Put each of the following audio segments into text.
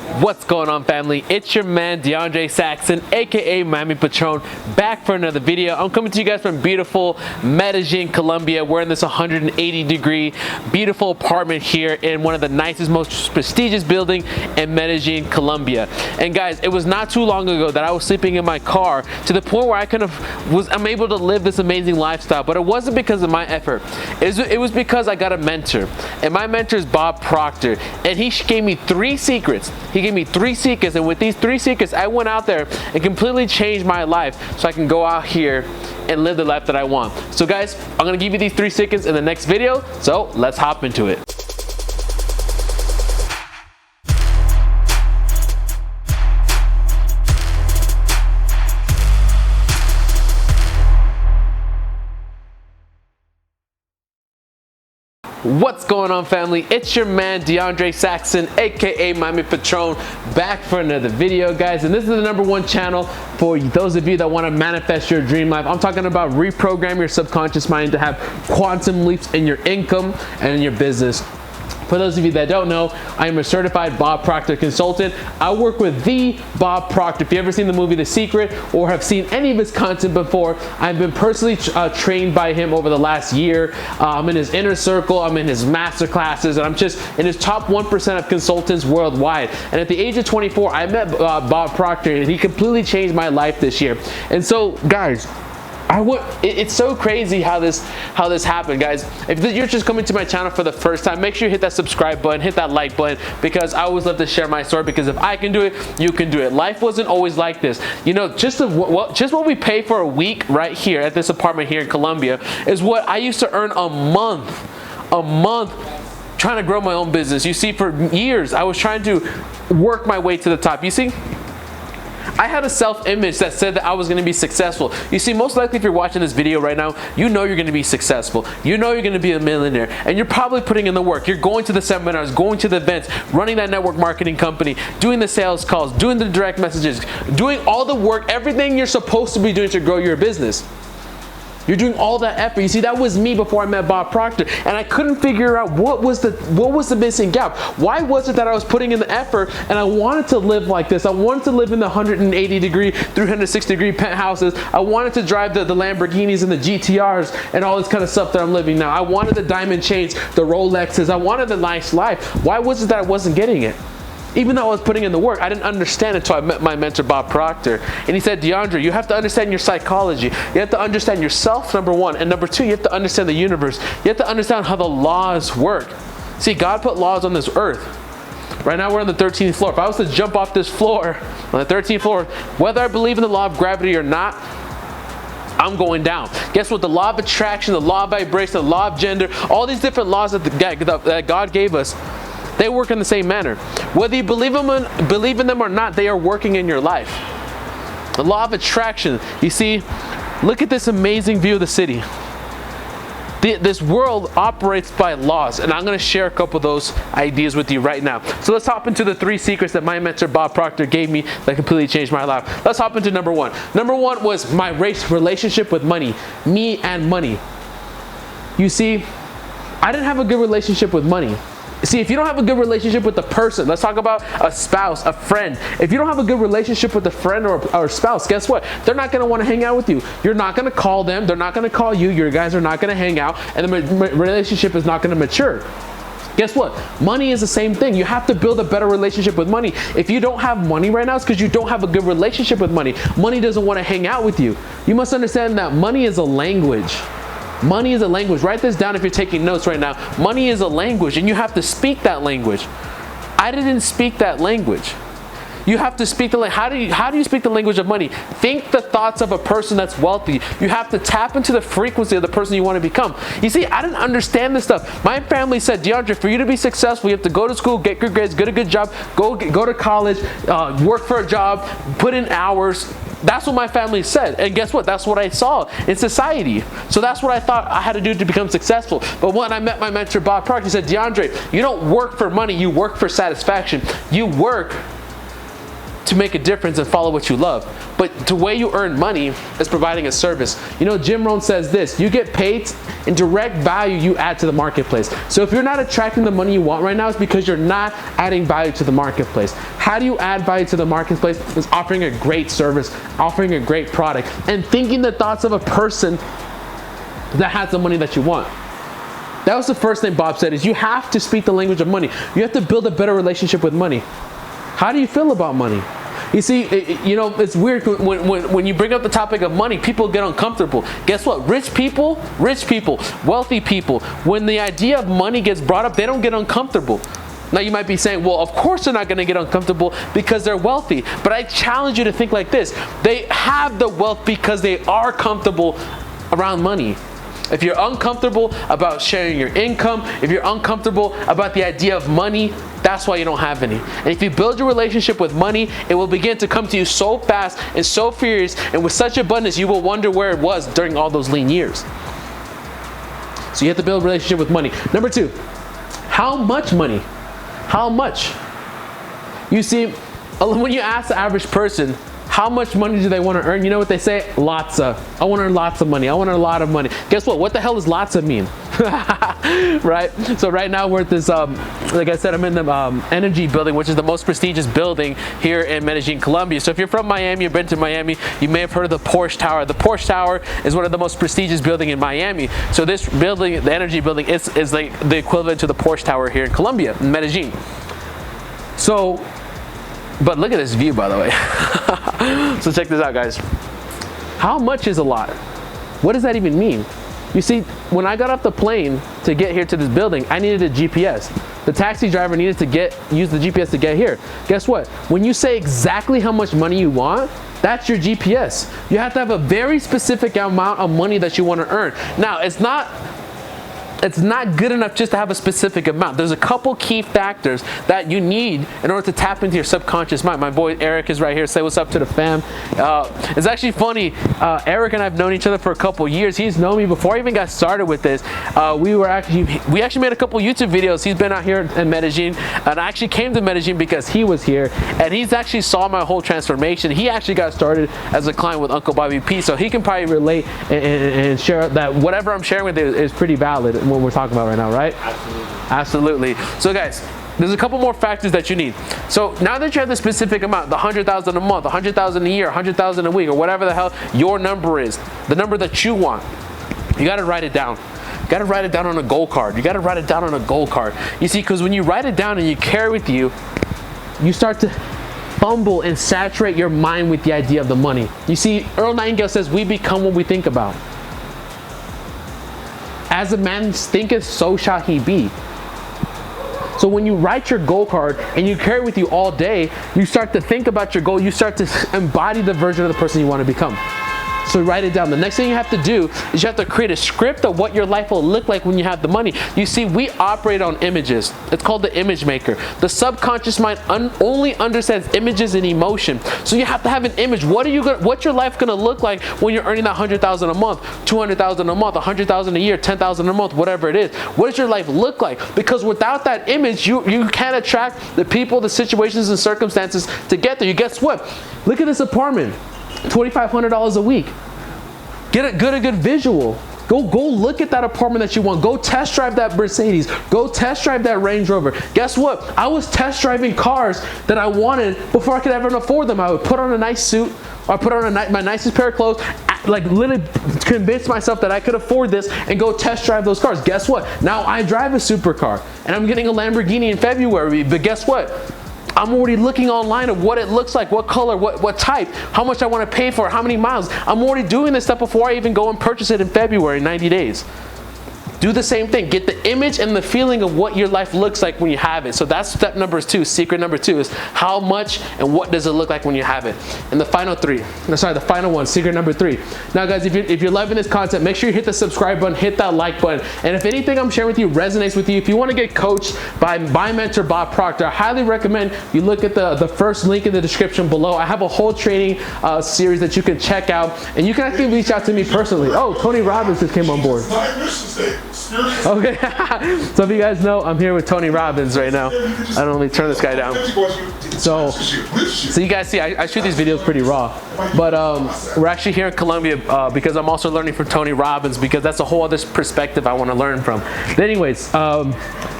What's going on, family? It's your man DeAndre Saxon, aka Miami Patron, back for another video. I'm coming to you guys from beautiful Medellin, Colombia. We're in this 180-degree beautiful apartment here in one of the nicest, most prestigious building in Medellin, Colombia. And guys, it was not too long ago that I was sleeping in my car to the point where I'm able to live this amazing lifestyle. But it wasn't because of my effort. It was because I got a mentor, and my mentor is Bob Proctor, and he gave me 3 secrets. He gave me 3 secrets, and with these 3 secrets, I went out there and completely changed my life so I can go out here and live the life that I want. So guys, I'm gonna give you these 3 secrets in the next video, so let's hop into it. What's going on, family? It's your man DeAndre Saxon, aka Miami Patron, back for another video, guys. And this is the #1 channel for those of you that want to manifest your dream life. I'm talking about reprogram your subconscious mind to have quantum leaps in your income and in your business. For those of you that don't know, I am a certified Bob Proctor Consultant. I work with the Bob Proctor. If you've ever seen the movie The Secret or have seen any of his content before, I've been personally trained by him over the last year. I'm in his inner circle, I'm in his master classes, and I'm just in his top 1% of consultants worldwide. And at the age of 24, I met Bob Proctor, and he completely changed my life this year. And so, guys, it's so crazy how this happened, guys. If you're just coming to my channel for the first time, make sure you hit that subscribe button, hit that like button, because I always love to share my story, because if I can do it, you can do it. Life wasn't always like this. You know, just what we pay for a week right here at this apartment here in Colombia is what I used to earn a month trying to grow my own business. You see, for years I was trying to work my way to the top. You see, I had a self-image that said that I was going to be successful. You see, most likely if you're watching this video right now, you know you're going to be successful. You know you're going to be a millionaire, and you're probably putting in the work. You're going to the seminars, going to the events, running that network marketing company, doing the sales calls, doing the direct messages, doing all the work, everything you're supposed to be doing to grow your business. You're doing all that effort. You see, that was me before I met Bob Proctor, and I couldn't figure out what was the missing gap. Why was it that I was putting in the effort and I wanted to live like this? I wanted to live in the 180-degree, 360-degree penthouses. I wanted to drive the Lamborghinis and the GTRs and all this kind of stuff that I'm living now. I wanted the diamond chains, the Rolexes. I wanted a nice life. Why was it that I wasn't getting it? Even though I was putting in the work, I didn't understand it until I met my mentor, Bob Proctor. And he said, DeAndre, you have to understand your psychology. You have to understand yourself, #1. And #2, you have to understand the universe. You have to understand how the laws work. See, God put laws on this earth. Right now, we're on the 13th floor. If I was to jump off this floor, on the 13th floor, whether I believe in the law of gravity or not, I'm going down. Guess what? The law of attraction, the law of vibration, the law of gender, all these different laws that God gave us, they work in the same manner. Whether you believe in them or not, they are working in your life. The law of attraction. You see, look at this amazing view of the city. This world operates by laws, and I'm going to share a couple of those ideas with you right now. So let's hop into the 3 secrets that my mentor Bob Proctor gave me that completely changed my life. Let's hop into #1. #1 was my relationship with money. Me and money. You see, I didn't have a good relationship with money. See, if you don't have a good relationship with the person, let's talk about a spouse, a friend. If you don't have a good relationship with a friend or spouse, guess what? They're not going to want to hang out with you. You're not going to call them. They're not going to call you. Your guys are not going to hang out, and the relationship is not going to mature. Guess what? Money is the same thing. You have to build a better relationship with money. If you don't have money right now, it's because you don't have a good relationship with money. Money doesn't want to hang out with you. You must understand that money is a language. Money is a language. Write this down if you're taking notes right now. Money is a language, and you have to speak that language. I didn't speak that language. You have to speak the language. How do you speak the language of money? Think the thoughts of a person that's wealthy. You have to tap into the frequency of the person you want to become. You see, I didn't understand this stuff. My family said, DeAndre, for you to be successful, you have to go to school, get good grades, get a good job, go to college, work for a job, put in hours. That's what my family said, and guess what? That's what I saw in society. So that's what I thought I had to do to become successful. But when I met my mentor, Bob Proctor, he said, DeAndre, you don't work for money, you work for satisfaction. You work to make a difference and follow what you love. But the way you earn money is providing a service. You know, Jim Rohn says this: you get paid in direct value you add to the marketplace. So if you're not attracting the money you want right now, it's because you're not adding value to the marketplace. How do you add value to the marketplace? Is offering a great service, offering a great product, and thinking the thoughts of a person that has the money that you want. That was the first thing Bob said, is you have to speak the language of money. You have to build a better relationship with money. How do you feel about money? You see, you know, it's weird when you bring up the topic of money, people get uncomfortable. Guess what? Rich people, wealthy people, when the idea of money gets brought up, they don't get uncomfortable. Now you might be saying, well, of course they're not going to get uncomfortable because they're wealthy. But I challenge you to think like this. They have the wealth because they are comfortable around money. If you're uncomfortable about sharing your income, if you're uncomfortable about the idea of money, that's why you don't have any. And if you build your relationship with money, it will begin to come to you so fast and so furious and with such abundance, you will wonder where it was during all those lean years. So you have to build a relationship with money. Number 2, how much money? How much? You see, when you ask the average person, how much money do they want to earn? You know what they say? Lots of. I want to earn lots of money. I want to earn a lot of money. Guess what? What the hell does lots of mean? Right? So right now we're at this, like I said, I'm in the Energy building, which is the most prestigious building here in Medellin, Colombia. So if you're from Miami, you've been to Miami, you may have heard of the Porsche Tower. The Porsche Tower is one of the most prestigious buildings in Miami. So this building, the Energy building, is like the equivalent to the Porsche Tower here in Colombia, in Medellin. So, but look at this view, by the way. So check this out, guys. How much is a lot? What does that even mean? You see, when I got off the plane to get here to this building, I needed a GPS. The taxi driver needed to use the GPS to get here. Guess what? When you say exactly how much money you want, that's your GPS. You have to have a very specific amount of money that you want to earn. Now, it's not good enough just to have a specific amount. There's a couple key factors that you need in order to tap into your subconscious mind. My boy Eric is right here. Say what's up to the fam. It's actually funny. Eric and I have known each other for a couple years. He's known me before I even got started with this. We actually made a couple YouTube videos. He's been out here in Medellin, and I actually came to Medellin because he was here, and he's actually saw my whole transformation. He actually got started as a client with Uncle Bobby P, so he can probably relate and share that whatever I'm sharing with you is pretty valid. What we're talking about right now, right? Absolutely. So guys, there's a couple more factors that you need. So now that you have the specific amount, the 100,000 a month, 100,000 a year, 100,000 a week, or whatever the hell your number is, the number that you want, you got to write it down. You got to write it down on a goal card. You got to write it down on a goal card. You see, because when you write it down and you carry with you, you start to fumble and saturate your mind with the idea of the money. You see, Earl Nightingale says, we become what we think about. As a man thinketh, so shall he be. So when you write your goal card and you carry it with you all day, you start to think about your goal. You start to embody the version of the person you want to become. So write it down. The next thing you have to do is you have to create a script of what your life will look like when you have the money. You see, we operate on images. It's called the image maker. The subconscious mind only understands images and emotion. So you have to have an image. What's your life going to look like when you're earning that 100,000 a month, 200,000 a month, 100,000 a year, 10,000 a month, whatever it is? What does your life look like? Because without that image, you can't attract the people, the situations, and circumstances to get there. You guess what? Look at this apartment. $2,500 a week. Get a good visual. Go look at that apartment that you want. Go test drive that Mercedes. Go test drive that Range Rover. Guess what? I was test driving cars that I wanted before I could ever afford them. I would put on a nice suit, or put on my nicest pair of clothes, like literally convince myself that I could afford this and go test drive those cars. Guess what? Now I drive a supercar and I'm getting a Lamborghini in February, but guess what? I'm already looking online of what it looks like, what color, what type, how much I want to pay for it, how many miles. I'm already doing this stuff before I even go and purchase it in February, 90 days. Do the same thing. Get the image and the feeling of what your life looks like when you have it. So that's step number 2. Secret number 2 is how much and what does it look like when you have it. And the final one, secret number 3. Now guys, if you're loving this content, make sure you hit the subscribe button, hit that like button. And if anything I'm sharing with you resonates with you, if you want to get coached by my mentor, Bob Proctor, I highly recommend you look at the first link in the description below. I have a whole training series that you can check out. And you can actually reach out to me personally. Oh, Tony Robbins just came on board. Okay. So if you guys know, I'm here with Tony Robbins right now. I don't know, let me turn this guy down. So you guys see, I shoot these videos pretty raw, but we're actually here in Colombia because I'm also learning from Tony Robbins, because that's a whole other perspective I want to learn from. But anyways,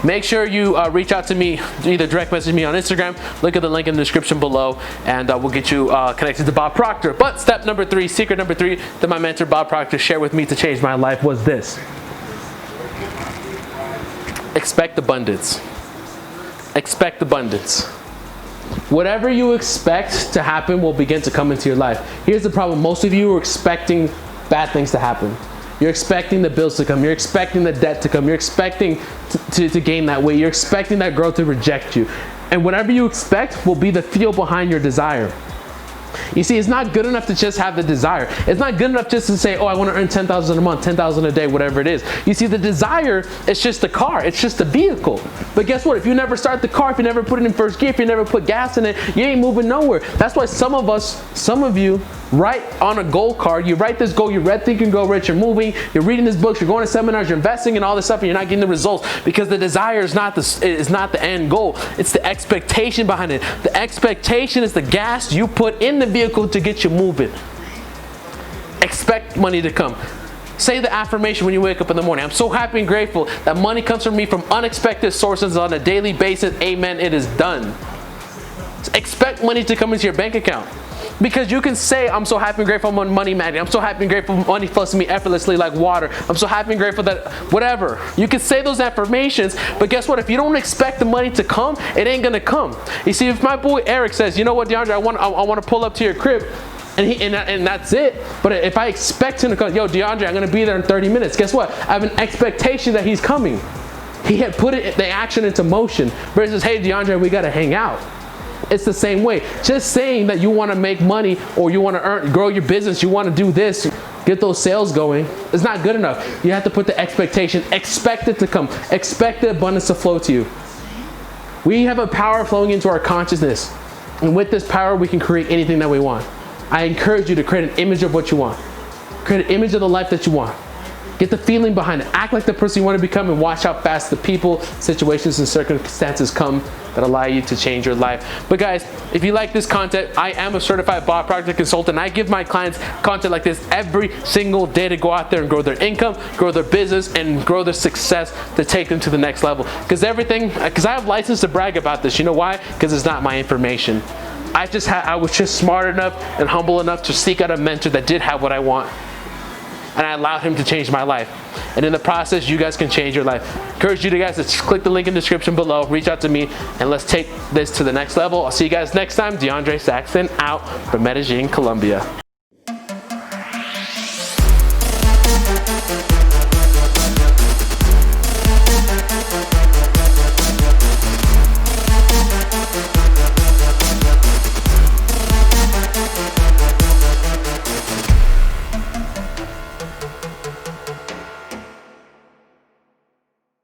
make sure you reach out to me, either direct message me on Instagram, look at the link in the description below, and we'll get you connected to Bob Proctor. But step number 3, secret number 3 that my mentor Bob Proctor shared with me to change my life was this: expect abundance. Expect abundance. Whatever you expect to happen will begin to come into your life. Here's the problem: most of you are expecting bad things to happen. You're expecting the bills to come. You're expecting the debt to come. You're expecting to gain that weight. You're expecting that girl to reject you. And whatever you expect will be the fuel behind your desire. You see, it's not good enough to just have the desire. It's not good enough just to say, oh, I want to earn 10,000 a month, 10,000 a day, whatever it is. You see, the desire is just the car. It's just the vehicle. But guess what? If you never start the car, if you never put it in first gear, if you never put gas in it, you ain't moving nowhere. That's why some of you write on a goal card. You write this goal, you read Think and Grow Rich, you're moving, you're reading these books, you're going to seminars, you're investing in all this stuff, and you're not getting the results because the desire is not the end goal. It's the expectation behind it. The expectation is the gas you put in the vehicle to get you moving. Expect money to come. Say the affirmation when you wake up in the morning: I'm so happy and grateful that money comes from me from unexpected sources on a daily basis. Amen. It is done. Expect money to come into your bank account. Because you can say, I'm so happy and grateful I'm on money magnet. I'm so happy and grateful money flows to me effortlessly like water. I'm so happy and grateful that whatever. You can say those affirmations, but guess what? If you don't expect the money to come, it ain't gonna come. You see, if my boy Eric says, you know what, DeAndre, I want to pull up to your crib, and that's it. But if I expect him to come, yo, DeAndre, I'm gonna be there in 30 minutes. Guess what? I have an expectation that he's coming. He had put the action into motion versus, hey, DeAndre, we gotta hang out. It's the same way. Just saying that you want to make money or you want to grow your business, you want to do this, get those sales going, is not good enough. You have to put the expectation, expect it to come, expect the abundance to flow to you. We have a power flowing into our consciousness, and with this power we can create anything that we want. I encourage you to create an image of what you want. Create an image of the life that you want. Get the feeling behind it. Act like the person you want to become, and watch how fast the people, situations, and circumstances come that allow you to change your life. But guys, if you like this content, I am a certified Bob Proctor Consultant. I give my clients content like this every single day to go out there and grow their income, grow their business, and grow their success to take them to the next level. Because I have license to brag about this. You know why? Because it's not my information. I was just smart enough and humble enough to seek out a mentor that did have what I want. And I allowed him to change my life. And in the process, you guys can change your life. Encourage you guys to click the link in the description below, reach out to me, and let's take this to the next level. I'll see you guys next time. DeAndre Saxton out from Medellin, Colombia.